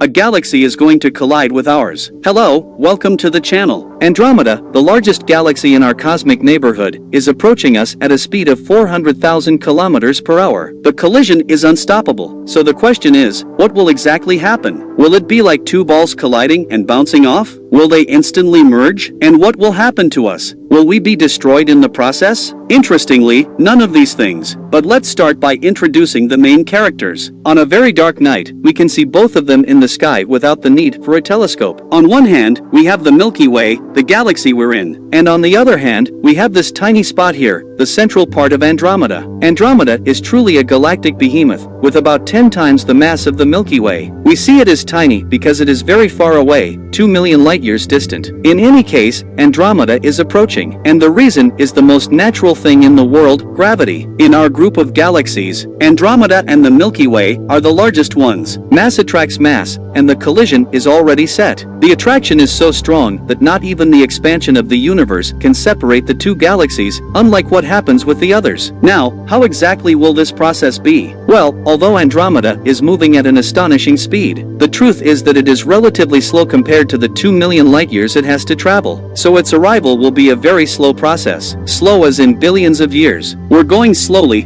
A galaxy is going to collide with ours. Hello, welcome to the channel. Andromeda, the largest galaxy in our cosmic neighborhood, is approaching us at a speed of 400,000 kilometers per hour. The collision is unstoppable, so the question is, what will exactly happen? Will it be like two balls colliding and bouncing off? Will they instantly merge? And what will happen to us? Will we be destroyed in the process? Interestingly, none of these things. But let's start by introducing the main characters. On a very dark night, we can see both of them in the sky without the need for a telescope. On one hand, we have the Milky Way, the galaxy we're in. And on the other hand, we have this tiny spot here, the central part of Andromeda. Andromeda is truly a galactic behemoth, with about 10 times the mass of the Milky Way. We see it as tiny because it is very far away, 2 million light-years distant. In any case, Andromeda is approaching, and the reason is the most natural thing in the world, gravity. In our group of galaxies, Andromeda and the Milky Way are the largest ones. Mass attracts mass, and the collision is already set. The attraction is so strong that not even the expansion of the universe can separate the two galaxies, unlike what happens with the others. Now, how exactly will this process be? Well, although Andromeda is moving at an astonishing speed, the truth is that it is relatively slow compared to the 2 million light-years it has to travel. So its arrival will be a very slow process. Slow as in billions of years. We're going slowly.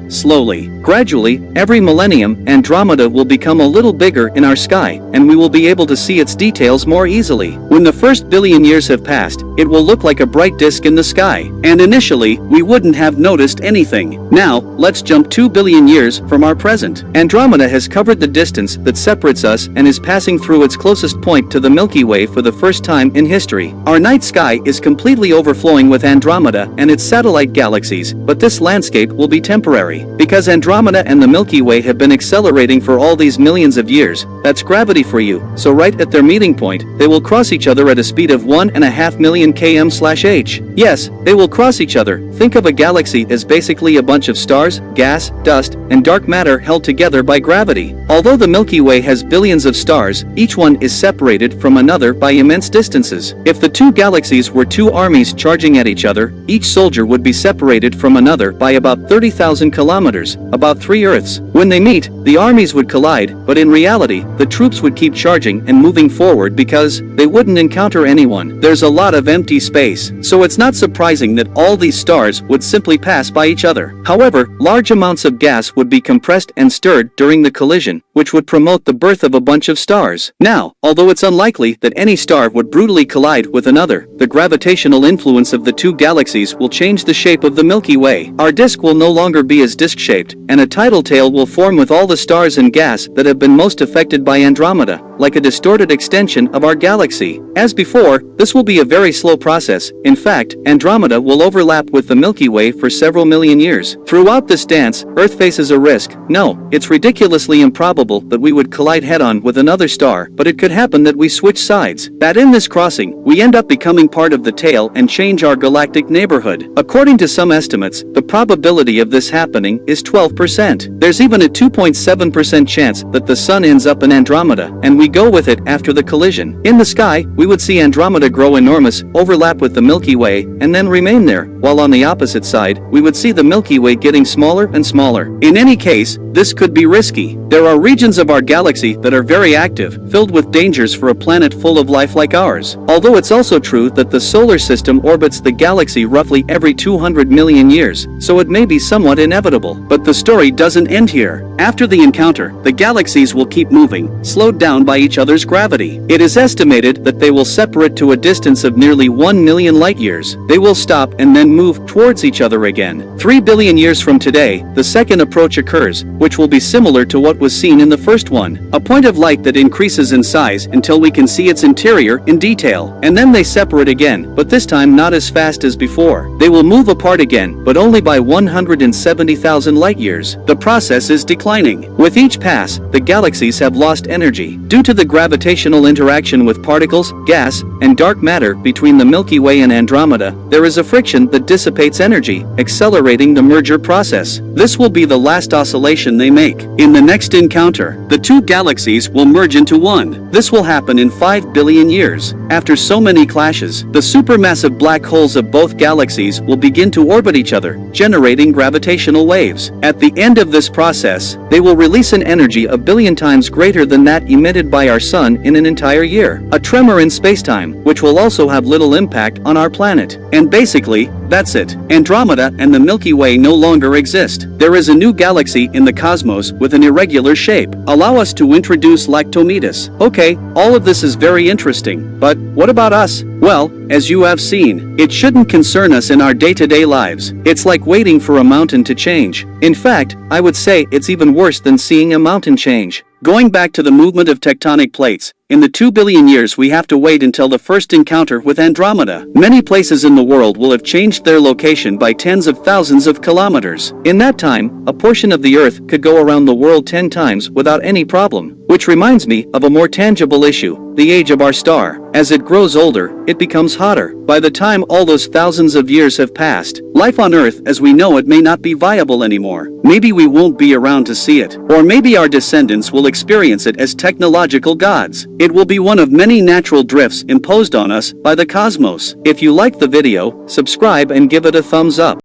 Gradually, every millennium, Andromeda will become a little bigger in our sky, and we will be able to see its details more easily. When the first billion years have passed, it will look like a bright disk in the sky, and initially, we wouldn't have noticed anything. Now, let's jump 2 billion years from our present. Andromeda has covered the distance that separates us and is passing through its closest point to the Milky Way for the first time in history. Our night sky is completely overflowing with Andromeda and its satellite galaxies, but this landscape will be temporary. Because Andromeda and the Milky Way have been accelerating for all these millions of years, that's gravity for you. So right at their meeting point, they will cross each other at a speed of 1.5 million km/h. Yes, they will cross each other. Think of a galaxy as basically a bunch of stars, gas, dust, and dark matter held together by gravity. Although the Milky Way has billions of stars, each one is separated from another by immense distances. If the two galaxies were two armies charging at each other, each soldier would be separated from another by about 30,000 kilometers, about 3 Earths. When they meet, the armies would collide, but in reality, the troops would keep charging and moving forward because they wouldn't encounter anyone. There's a lot of empty space, so it's not surprising that all these stars would simply pass by each other. However, large amounts of gas would be compressed and stirred during the collision, which would promote the birth of a bunch of stars. Now, although it's unlikely that any star would brutally collide with another, the gravitational influence of the two galaxies will change the shape of the Milky Way. Our disk will no longer be as disc-shaped, and a tidal tail will form with all the stars and gas that have been most affected by Andromeda, like a distorted extension of our galaxy. As before, this will be a very slow process. In fact, Andromeda will overlap with the Milky Way for several million years. Throughout this dance, Earth faces a risk. No, it's ridiculously improbable that we would collide head-on with another star, but it could happen that we switch sides. That in this crossing, we end up becoming part of the tail and change our galactic neighborhood. According to some estimates, the probability of this happening is 12%. There's even a 2.7% chance that the Sun ends up in Andromeda, and we go with it after the collision. In the sky, we would see Andromeda grow enormous, overlap with the Milky Way, and then remain there, while on the opposite side, we would see the Milky Way getting smaller and smaller. In any case, this could be risky. There are regions of our galaxy that are very active, filled with dangers for a planet full of life like ours. Although it's also true that the solar system orbits the galaxy roughly every 200 million years, so it may be somewhat inevitable. But the story doesn't end here. After the encounter, the galaxies will keep moving, slowed down by each other's gravity. It is estimated that they will separate to a distance of nearly 1 million light-years. They will stop and then move towards each other again. 3 billion years from today, the second approach occurs, which will be similar to what was seen in the first one. A point of light that increases in size until we can see its interior in detail. And then they separate again, but this time not as fast as before. They will move apart again, but only by 170,000 light-years. The process is declining. With each pass, the galaxies have lost energy. Due to the gravitational interaction with particles, gas, and dark matter between the Milky Way and Andromeda, there is a friction that dissipates energy, accelerating the merger process. This will be the last oscillation they make. In the next encounter, the two galaxies will merge into one. This will happen in 5 billion years. After so many clashes, the supermassive black holes of both galaxies will begin to orbit each other, generating gravitational waves. At the the end of this process, they will release an energy a billion times greater than that emitted by our sun in an entire year. A tremor in spacetime, which will also have little impact on our planet. And basically, that's it. Andromeda and the Milky Way no longer exist. There is a new galaxy in the cosmos with an irregular shape. Allow us to introduce Lactometus. Okay, all of this is very interesting, but what about us? Well, as you have seen, it shouldn't concern us in our day-to-day lives. It's like waiting for a mountain to change. In fact, I would say it's even worse than seeing a mountain change. Going back to the movement of tectonic plates, in the 2 billion years we have to wait until the first encounter with Andromeda. Many places in the world will have changed their location by tens of thousands of kilometers. In that time, a portion of the Earth could go around the world 10 times without any problem. Which reminds me of a more tangible issue, the age of our star. As it grows older, it becomes hotter. By the time all those thousands of years have passed, life on Earth as we know it may not be viable anymore. Maybe we won't be around to see it. Or maybe our descendants will experience it as technological gods. It will be one of many natural drifts imposed on us by the cosmos. If you liked the video, subscribe and give it a thumbs up.